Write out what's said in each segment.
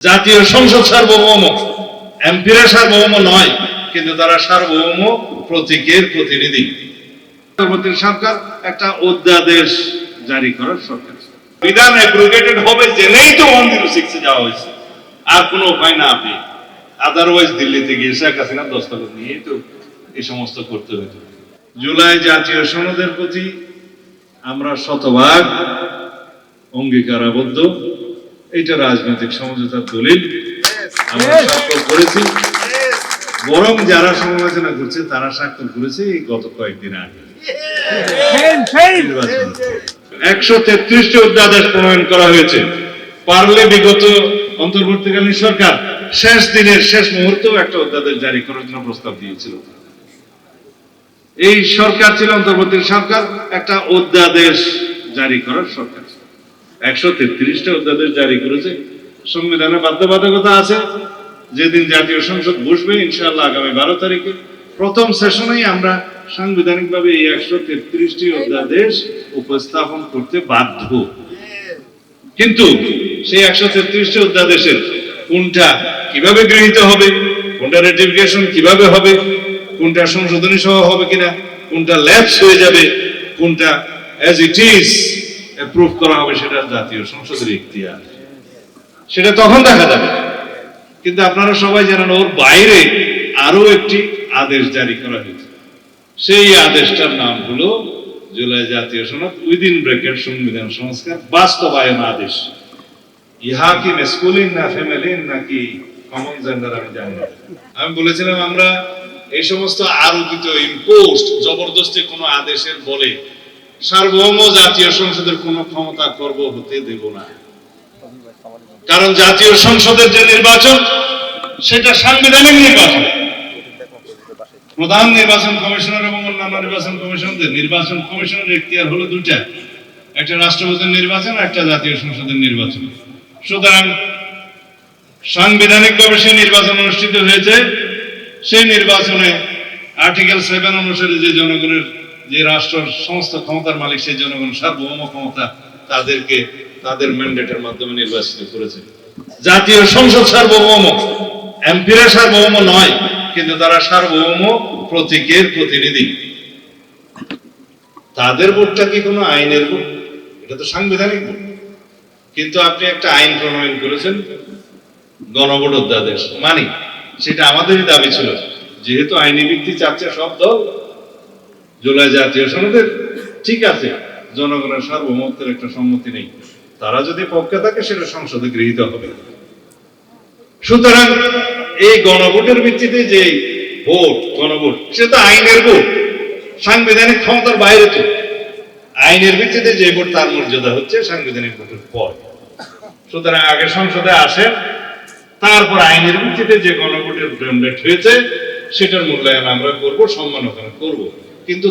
জাতীয় সংসদ সার্বভৌম, এমপিরা সার্বভৌম নয়, কিন্তু তারা সার্বভৌম প্রতীকের প্রতিনিধি। অন্তর্বর্তী সরকার একটা অধ্যাদেশ জারি করার সরকার, বিধান অ্যাব্রোগেটেড হবে জেনেই তো 106 এ যাওয়া হয়েছে, আর কোনো উপায় না আপনি আদারওয়াইজ দিল্লিতে গিয়ে শেখ হাসিনা দস্তখত নিয়েই তো এই সমস্ত করতে হতো। জুলাই জাতীয় সনদের প্রতি আমরা শতভাগ অঙ্গীকারাবদ্ধ। এটা রাজনৈতিক সমঝোতার দলিল, আমরা স্বাক্ষর করেছি। বরং যারা সমালোচনা করছে তারা স্বাক্ষর করেছে এই গত কয়েকদিন আগে। 133টি অধ্যাদেশ প্রণয়ন করা হয়েছে। পারলে বিগত অন্তর্বর্তীকালীন সরকার শেষ দিনের শেষ মুহূর্তেও একটা অধ্যাদেশ জারি করার জন্য প্রস্তাব দিয়েছিল। এই সরকার ছিল অন্তর্বর্তী সরকার, একটা অধ্যাদেশ জারি করার সরকার। 133টা অধ্যাদেশ জারি করেছে। সংবিধানে বাধ্যবাধকতা আছে, যেদিন জাতীয় সংসদ বসবে ইনশাআল্লাহ আগামী 12 তারিখে প্রথম সেশনেই আমরা সাংবিধানিকভাবে এই 133টি অধ্যাদেশ উপস্থাপন করতে বাধ্য। কিন্তু সেই 133টি অধ্যাদেশের কোনটা কিভাবে গৃহীত হবে, কোনটা রেটিফিকেশন কিভাবে হবে, কোনটা সংশোধনী সহ হবে কিনা, কোনটা ল্যাপস হয়ে যাবে, কোনটা অ্যাজ ইট ইজ অ্যাপ্রুভ করা হবে, সেটা জাতীয় সংসদের ইখতিয়ার, সেটা তখন দেখা যাবে। কিন্তু আপনারা সবাই জানেন ওর বাইরে আরো একটি আদেশ জারি করা হয়েছে। সেই আদেশটার নাম হলো জুলাই জাতীয় সনদ উইদিন ব্র্যাকেট সংবিধান সংস্কার বাস্তবায়ন আদেশ। ইহা কি মেসকুলিন না ফেমিলিন নাকি কমন জেন্ডার আমি জানি না। আমি বলেছিলাম আমরা এই সমস্ত আরোপিত ইম্পোজড জবরদস্তি কোনো আদেশের বলে সার্বভৌম জাতীয় সংসদের কোনো ক্ষমতা খর্ব হতে দেব না। কারণ জাতীয় সংসদের যে নির্বাচন সেটা সাংবিধানিক নির্বাচন। প্রধান নির্বাচন কমিশনার এবং অন্যান্য নির্বাচন কমিশনদের নির্বাচন কমিশনের এখতিয়ার হলো দুটা, একটা রাষ্ট্রপতির নির্বাচন, একটা জাতীয় সংসদের নির্বাচন। সুতরাং সাংবিধানিকভাবে সেই নির্বাচন অনুষ্ঠিত হয়েছে। সেই নির্বাচনে আর্টিকেল 7 অনুসারে যে জনগণের, যে রাষ্ট্রের সমস্ত ক্ষমতার মালিক সেই জনগণ, সার্বভৌম ক্ষমতা তাদেরকে তাদের ম্যান্ডেটের মাধ্যমে নির্বাচিত করেছে। জাতীয় সংসদ সার্বভৌম, এমপিরা সার্বভৌম নয়, কিন্তু তারা সার্বভৌম প্রতীকের প্রতিনিধি। তাদের ভোটটা কি কোনো আইনের ভোট? এটা তো সাংবিধানিক ভোট। কিন্তু আপনি একটা আইন প্রণয়ন করেছেন, গণভোট অধ্যাদেশ, মানি সেটা আমাদেরই দাবি ছিল, যেহেতু আইনি ভিত্তি চাচ্ছে সব দল জুলাই জাতীয় সনদের, ঠিক আছে জনগণের সার্বভৌমত্বের একটা সম্মতি নেই, তারা যদি পক্ষে থাকে সেটা সংসদে গৃহীত হবে। সুতরাং এই গণভোটের ভিত্তিতে যে ভোট, গণভোট, সেটা আইনের ভোট, সাংবিধানিক ক্ষমতার বাইরে। তো আইনের ভিত্তিতে যে ভোট তার মর্যাদা হচ্ছে সাংবিধানিক ভোটের পর। সুতরাং আগে সংসদে আসেন, তারপর আইনের ভিত্তিতে যে গণভোটের ম্যান্ডেট হয়েছে সেটার মূল্যায়ন আমরা করব, সম্মাননা করব। কিন্তু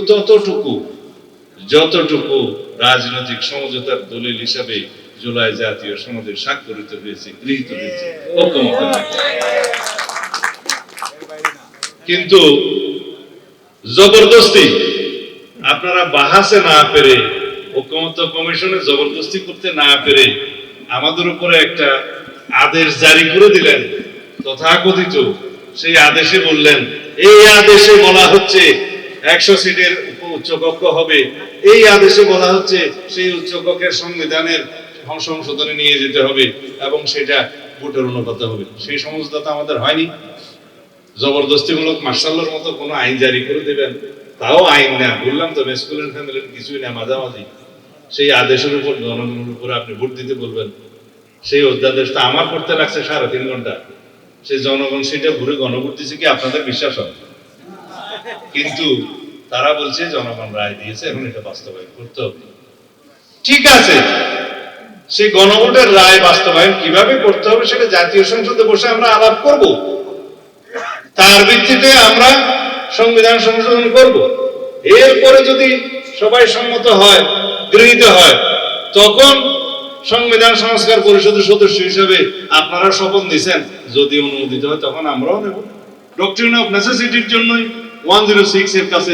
যতটুকু রাজনৈতিক সমঝোতার দলিল হিসাবে জুলাই জাতীয় সনদে স্বাক্ষরিত হয়েছে, গৃহীত হয়েছে, কিন্তু জবরদস্তি আপনারা বাহাসে না পেরে, ঐকমত্য কমিশনে জবরদস্তি করতে না পেরে আমাদের উপরে একটা আদেশ জারি করে দিলেন তথাকথিত। সেই আদেশে বললেন, এই আদেশে বলা হচ্ছে 100 সিটের উচ্চকক্ষ হবে, এই আদেশে বলা হচ্ছে সেই উচ্চকক্ষের সংবিধানের সংশোধনে নিয়ে যেতে হবে এবং সেটা ভোটের অনুপাতে হবে। সেই সমঝোতা তো আমাদের হয়নি। জবরদস্তিমূলক মার্শালের মতো কোনো আইন জারি করে দেবেন, তাও আইন না, বললাম তো মেসকুলিন ফ্যামিলির কিছুই না, মাঝামাঝি। সেই আদেশের উপর জনগণের উপর আপনি ভোট দিতে বলবেন। সেই অধ্যাদেশটা আমার করতে লাগছে 3.5 ঘন্টা। সেই জনগণ সেটা ঘুরে গণভোট দিচ্ছে কি আপনাদের বিশ্বাস হবে? কিন্তু তারা বলছে জনগণ রায় দিয়েছে, এখন এটা বাস্তবায়ন করতে হবে। ঠিক আছে, সেই গণভোটের রায় বাস্তবায়ন কিভাবে করতে হবে সেটা জাতীয় সংসদে বসে আমরা আলাপ করব। তার ভিত্তিতে আমরা সংবিধান সংশোধন করব। এরপরে যদি সবাই সম্মত হয়, গৃহীত হয়, তখন সংবিধান সংস্কার পরিষদের সদস্য হিসেবে আপনারা শপথ নিছেন, যদি অনুমোদিত হয় তখন আমরাও নেব। ডক্ট্রিন অফ নেসেসিটির জন্যই 106 এর কাছে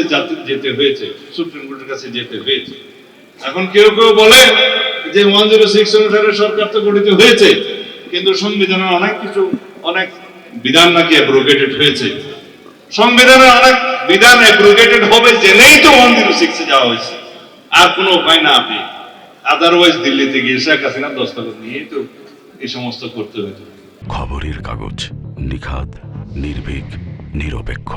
যেতে হয়েছে, সুপ্রিম কোর্টের কাছে যেতে হয়েছে। এখন কেউ কেউ বলে যে 106 অনুসারে সরকার তো গঠিত হয়েছে, কিন্তু সংবিধানের অনেক কিছু, অনেক বিধান নাকি অ্যাব্রোগেটেড হয়েছে। সংবিধানের অনেক বিধান অ্যাব্রোগেটেড হবে জেনেই তো 106 যাওয়া হয়েছে, আর কোনো উপায় না পেয়ে। আদারওয়াইজ দিল্লিতে গিয়ে শেখ হাসিনা দস্তখত নিয়েই তো এই সমস্ত করতে হতো। খবরের কাগজ, নিখাদ, নির্ভীক, নিরপেক্ষ।